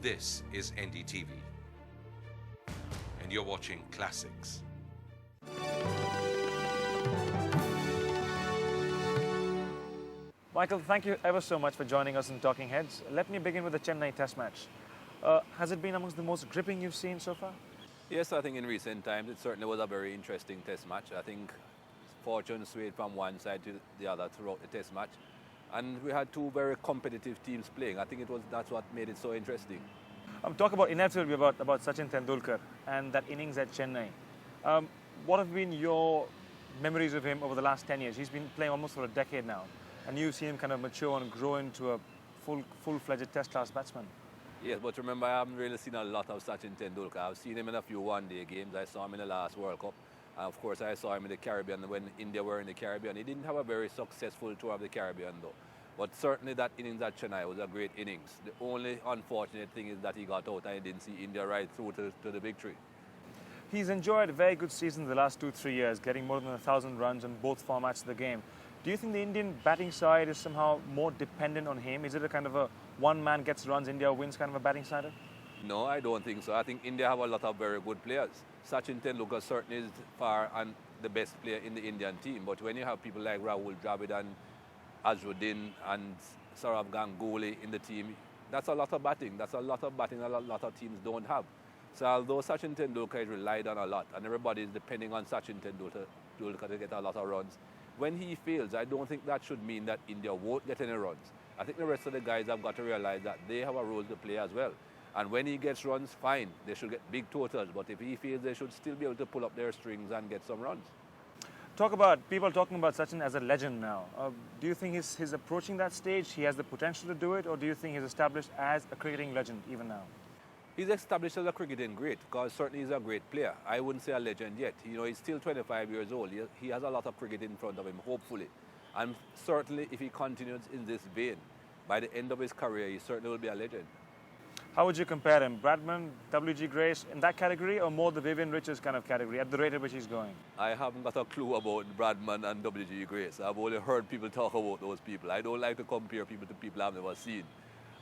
This is NDTV, and you're watching Classics. Michael, thank you ever so much for joining us in Talking Heads. Let me begin with the Chennai Test match. Has it been amongst the most gripping you've seen so far? Yes, I think in recent times it certainly was a very interesting Test match. I think fortune swayed from one side to the other throughout the Test match. And we had two very competitive teams playing. I think that's what made it so interesting. Talk about inevitably about Sachin Tendulkar and that innings at Chennai. What have been your memories of him over the last 10 years? He's been playing almost for a decade now, and you've seen him kind of mature and grow into a full-fledged Test-class batsman. Yes, but remember, I haven't really seen a lot of Sachin Tendulkar. I've seen him in a few one-day games. I saw him in the last World Cup. And of course, I saw him in the Caribbean when India were in the Caribbean. He didn't have a very successful tour of the Caribbean, though. But certainly that innings at Chennai was a great innings. The only unfortunate thing is that he got out and he didn't see India right through to the victory. He's enjoyed a very good season the last 2-3 years, getting more than 1,000 runs in both formats of the game. Do you think the Indian batting side is somehow more dependent on him? Is it a kind of a one man gets runs, India wins kind of a batting side? No, I don't think so. I think India have a lot of very good players. Sachin Tendulkar certainly is far and the best player in the Indian team. But when you have people like Rahul Dravid and Azharuddin and Sourav Ganguly in the team, that's a lot of batting. That's a lot of batting a lot of teams don't have. So although Sachin Tendulkar is relied on a lot and everybody is depending on Sachin Tendulkar to get a lot of runs, when he fails, I don't think that should mean that India won't get any runs. I think the rest of the guys have got to realize that they have a role to play as well. And when he gets runs, fine, they should get big totals. But if he fails, they should still be able to pull up their strings and get some runs. People talking about Sachin as a legend now. Do you think he's approaching that stage? He has the potential to do it, or do you think he's established as a cricketing legend even now? He's established as a cricketing great, because certainly he's a great player. I wouldn't say a legend yet. You know, he's still 25 years old. He has a lot of cricket in front of him, hopefully. And certainly if he continues in this vein, by the end of his career, he certainly will be a legend. How would you compare him? Bradman, W.G. Grace in that category, or more the Vivian Richards kind of category at the rate at which he's going? I haven't got a clue about Bradman and W.G. Grace. I've only heard people talk about those people. I don't like to compare people to people I've never seen.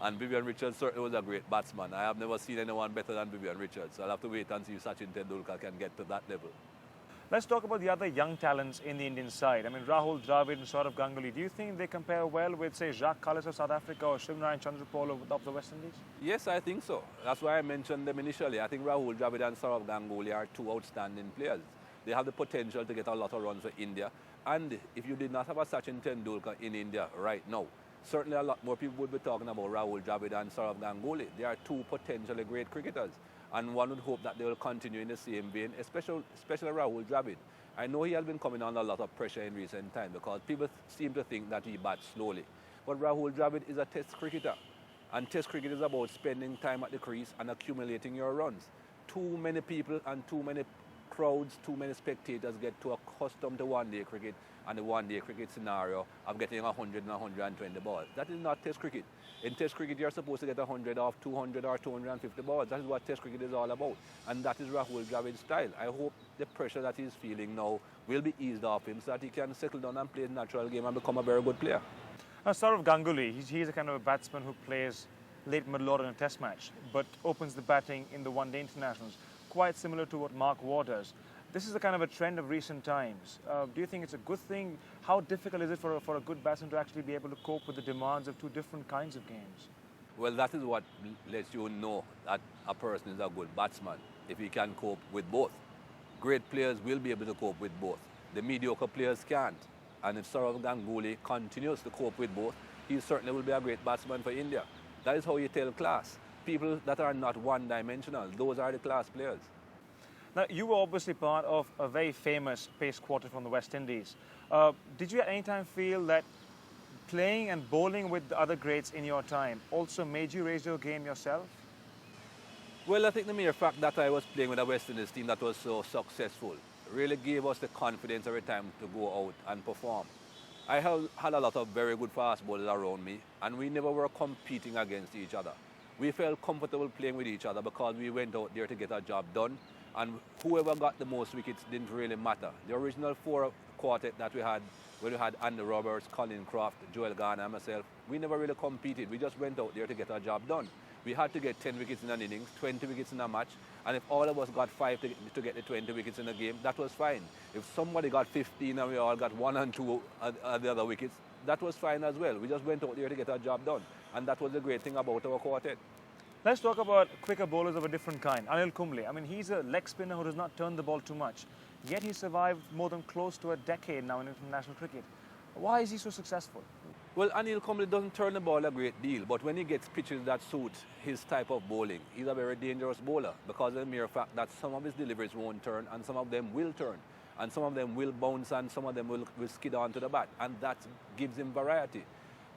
And Vivian Richards certainly was a great batsman. I have never seen anyone better than Vivian Richards. So I'll have to wait and see if Sachin Tendulkar can get to that level. Let's talk about the other young talents in the Indian side. I mean, Rahul Dravid and Sourav Ganguly. Do you think they compare well with, say, Jacques Kallis of South Africa or Shivnarine Chandrapal of the West Indies? Yes, I think so. That's why I mentioned them initially. I think Rahul Dravid and Sourav Ganguly are two outstanding players. They have the potential to get a lot of runs for India. And if you did not have a Sachin Tendulkar in India right now, certainly a lot more people would be talking about Rahul Dravid and Sourav Ganguly. They are two potentially great cricketers. And one would hope that they will continue in the same vein, especially Rahul Dravid. I know he has been coming under a lot of pressure in recent times because people seem to think that he bats slowly. But Rahul Dravid is a Test cricketer. And Test cricket is about spending time at the crease and accumulating your runs. Too many people and too many crowds, too many spectators get too accustomed to one-day cricket and the one-day cricket scenario of getting 100 and 120 balls. That is not Test cricket. In Test cricket, you're supposed to get 100 off 200 or 250 balls. That is what Test cricket is all about. And that is Rahul Dravid's style. I hope the pressure that he's feeling now will be eased off him so that he can settle down and play his natural game and become a very good player. Sourav Ganguly, he's a kind of a batsman who plays late middle order in a Test match, but opens the batting in the one-day internationals, quite similar to what Mark Waugh does. This is a kind of a trend of recent times. Do you think it's a good thing? How difficult is it for a good batsman to actually be able to cope with the demands of two different kinds of games? Well, that is what lets you know that a person is a good batsman, if he can cope with both. Great players will be able to cope with both. The mediocre players can't. And if Sourav Ganguly continues to cope with both, he certainly will be a great batsman for India. That is how you tell class. People that are not one-dimensional, those are the class players. Now, you were obviously part of a very famous pace quartet from the West Indies. Did you at any time feel that playing and bowling with the other greats in your time also made you raise your game yourself? Well, I think the mere fact that I was playing with a West Indies team that was so successful really gave us the confidence every time to go out and perform. I had a lot of very good fast bowlers around me, and we never were competing against each other. We felt comfortable playing with each other because we went out there to get our job done, and whoever got the most wickets didn't really matter. The original four quartet that we had, where we had Andy Roberts, Colin Croft, Joel Garner, and myself, we never really competed. We just went out there to get our job done. We had to get 10 wickets in an innings, 20 wickets in a match, and if all of us got 5 to get the 20 wickets in a game, that was fine. If somebody got 15 and we all got 1 and 2 at the other wickets, that was fine as well. We just went out there to get our job done, and that was the great thing about our quartet. Let's talk about quicker bowlers of a different kind. Anil Kumble. I mean, he's a leg spinner who does not turn the ball too much, yet he survived more than close to a decade now in international cricket. Why is he so successful? Well, Anil Kumble doesn't turn the ball a great deal, but when he gets pitches that suit his type of bowling, he's a very dangerous bowler because of the mere fact that some of his deliveries won't turn and some of them will turn. And some of them will bounce and some of them will skid onto the bat, and that gives him variety.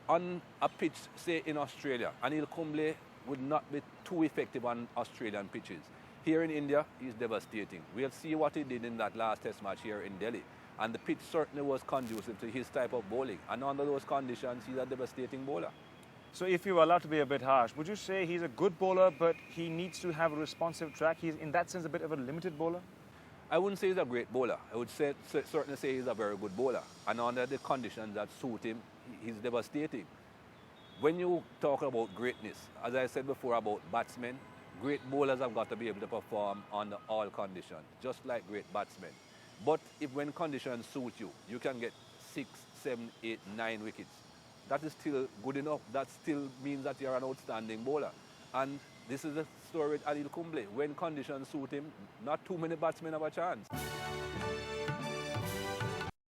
On a pitch, say in Australia, Anil Kumble would not be too effective on Australian pitches. Here in India, he's devastating. We'll see what he did in that last test match here in Delhi. And the pitch certainly was conducive to his type of bowling. And under those conditions, he's a devastating bowler. So if you were allowed to be a bit harsh, would you say he's a good bowler, but he needs to have a responsive track? He's, in that sense, a bit of a limited bowler? I wouldn't say he's a great bowler. I would certainly say he's a very good bowler. And under the conditions that suit him, he's devastating. When you talk about greatness, as I said before about batsmen, great bowlers have got to be able to perform under all conditions, just like great batsmen. But if when conditions suit you, you can get 6, 7, 8, 9 wickets. That is still good enough. That still means that you're an outstanding bowler. And this is the story with Anil Kumble. When conditions suit him, not too many batsmen have a chance.